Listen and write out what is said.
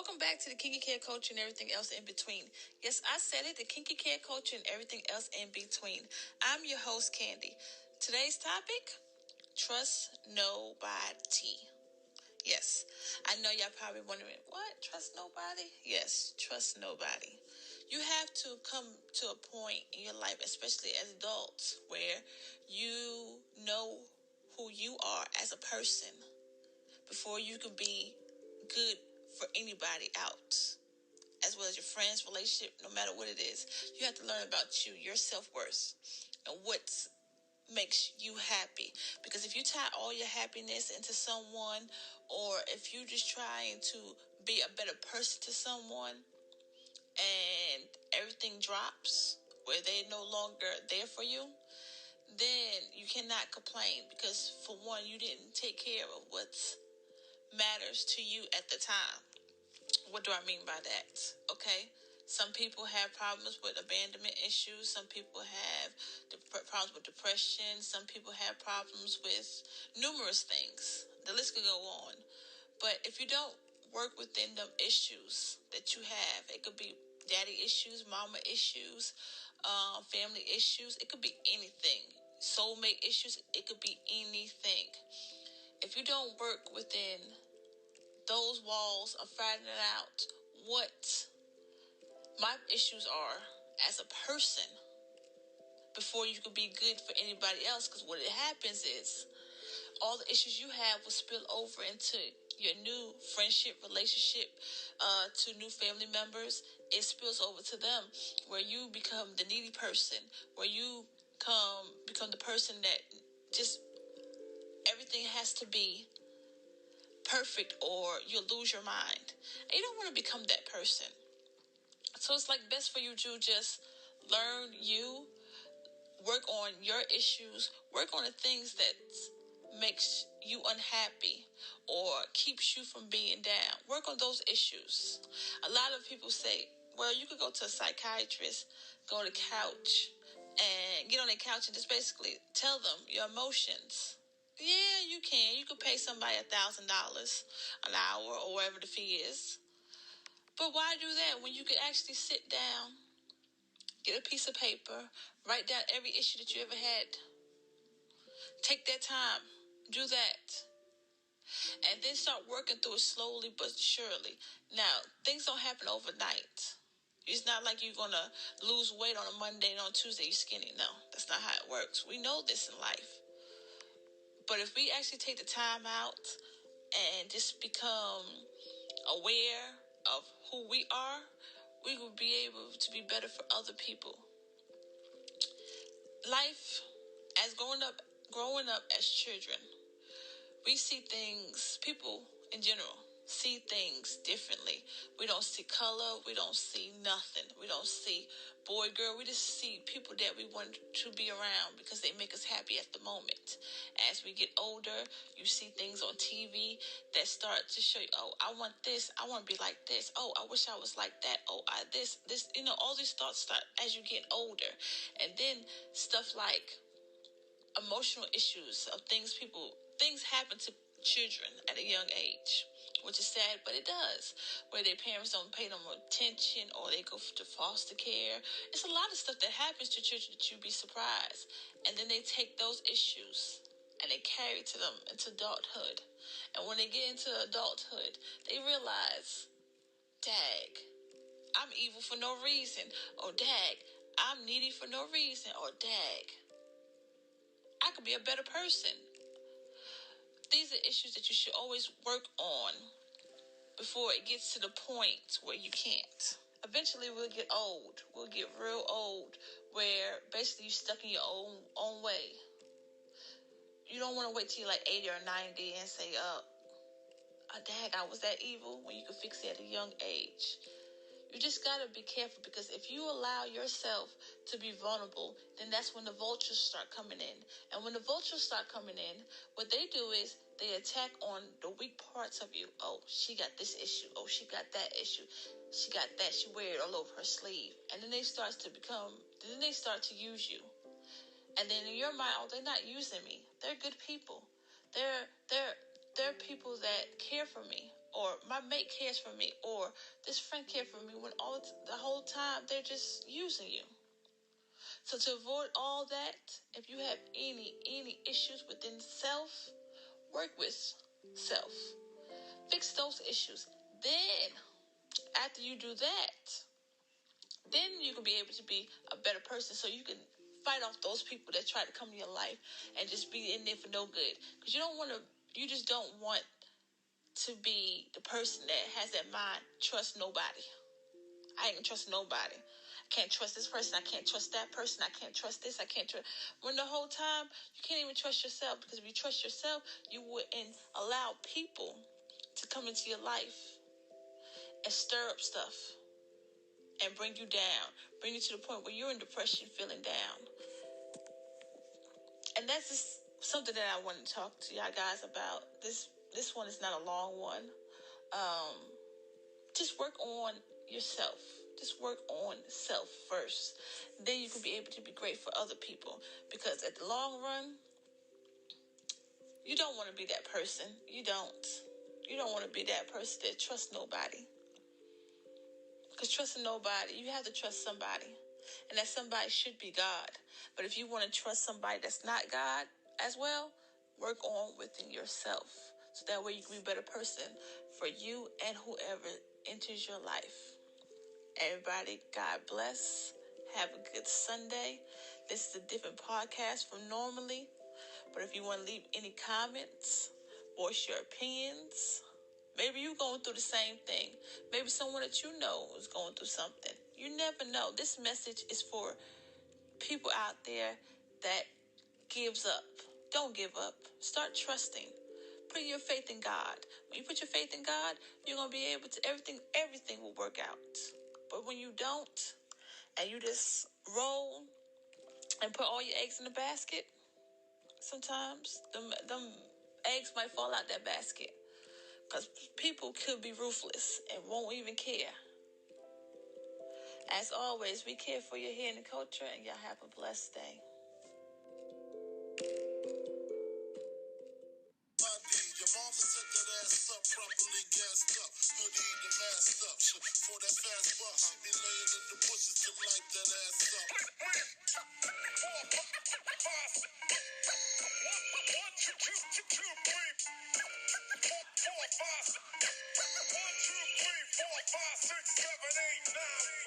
Welcome back to the Kinky Care Culture and everything else in between. Yes, I said it, the Kinky Care Culture and everything else in between. I'm your host, Candy. Today's topic, trust nobody. Yes, I know y'all probably wondering, what? Trust nobody? Yes, trust nobody. You have to come to a point in your life, especially as adults, where you know who you are as a person before you can be good for anybody out, as well as your friends, relationship, no matter what it is. You have to learn about you, your self-worth, and what makes you happy. Because if you tie all your happiness into someone, or if you're just trying to be a better person to someone, and everything drops, where they're no longer there for you, then you cannot complain. Because for one, you didn't take care of what matters to you at the time. What do I mean by that? Okay. Some people have problems with abandonment issues. Some people have problems with depression. Some people have problems with numerous things. The list could go on. But if you don't work within the issues that you have, it could be daddy issues, mama issues, family issues. It could be anything. Soulmate issues. It could be anything. If you don't work within those walls of finding out what my issues are as a person before you can be good for anybody else. Because what it happens is all the issues you have will spill over into your new friendship, relationship, to new family members. It spills over to them, where you become the needy person, where you become the person that just everything has to be perfect or you'll lose your mind. And you don't want to become that person. So it's like best for you to just learn you, work on your issues, work on the things that makes you unhappy or keeps you from being down. Work on those issues. A lot of people say, well, you could go to a psychiatrist, go on the couch, and get on the couch and just basically tell them your emotions. Yeah, you can. You could pay somebody $1,000 an hour or whatever the fee is. But why do that when you could actually sit down, get a piece of paper, write down every issue that you ever had. Take that time. Do that. And then start working through it slowly but surely. Now, things don't happen overnight. It's not like you're going to lose weight on a Monday and on Tuesday you're skinny. No, that's not how it works. We know this in life. But if we actually take the time out and just become aware of who we are, we will be able to be better for other people. Life, as growing up as children, we see things, people in general see things differently. We don't see color, we don't see nothing. We don't see boy, girl, we just see people that we want to be around because they make us happy at the moment. As we get older, you see things on TV that start to show you, oh, I want this, I want to be like this. Oh, I wish I was like that. Oh, this, all these thoughts start as you get older. And then stuff like emotional issues of things happen to children at a young age, which is sad, but it does, where their parents don't pay them attention or they go to foster care. It's a lot of stuff that happens to children that you'd be surprised. And then they take those issues and they carry it to them into adulthood. And when they get into adulthood, they realize, dag, I'm evil for no reason. Or dag, I'm needy for no reason. Or dag, I could be a better person. These are issues that you should always work on before it gets to the point where you can't. Eventually, we'll get old. We'll get real old, where basically you're stuck in your own way. You don't want to wait till you're like 80 or 90 and say, dag, I was that evil, when you could fix it at a young age. You just got to be careful, because if you allow yourself to be vulnerable, then that's when the vultures start coming in. And when the vultures start coming in, what they do is they attack on the weak parts of you. Oh, she got this issue. Oh, she got that issue. She got that. She wear it all over her sleeve. And then they start to use you. And then in your mind, oh, they're not using me. They're good people. They're people that care for me. or my mate cares for me, or this friend cares for me, when the whole time they're just using you. So to avoid all that, if you have any issues within self, work with self. Fix those issues. Then, after you do that, then you can be able to be a better person, so you can fight off those people that try to come to your life and just be in there for no good. Because you just don't want to be the person that has that mind, trust nobody. I ain't gonna trust nobody. I can't trust this person. I can't trust that person. I can't trust this. I can't trust. When the whole time you can't even trust yourself, because if you trust yourself, you wouldn't allow people to come into your life and stir up stuff and bring you down, bring you to the point where you're in depression, feeling down. And that's just something that I want to talk to y'all guys about. This one is not a long one. Just work on yourself. Just work on self first. Then you can be able to be great for other people. Because at the long run, you don't want to be that person. You don't. You don't want to be that person that trusts nobody. Because trusting nobody, you have to trust somebody. And that somebody should be God. But if you want to trust somebody that's not God as well, work on within yourself. So that way you can be a better person for you and whoever enters your life. Everybody, God bless. Have a good Sunday. This is a different podcast from normally. But if you want to leave any comments, voice your opinions. Maybe you're going through the same thing. Maybe someone that you know is going through something. You never know. This message is for people out there that gives up. Don't give up. Start trusting. Put your faith in God. When you put your faith in God, you're going to be able to, everything will work out. But when you don't, and you just roll and put all your eggs in the basket, sometimes them eggs might fall out that basket. Because people could be ruthless and won't even care. As always, we care for your hair and the culture, and y'all have a blessed day. Your mama set that ass up, properly gassed up, hoodie the masked up. For that fast buck, she be laying in the bushes to light that ass up. 1, 2, 3, 4, 5, 6, 7, 8, 9.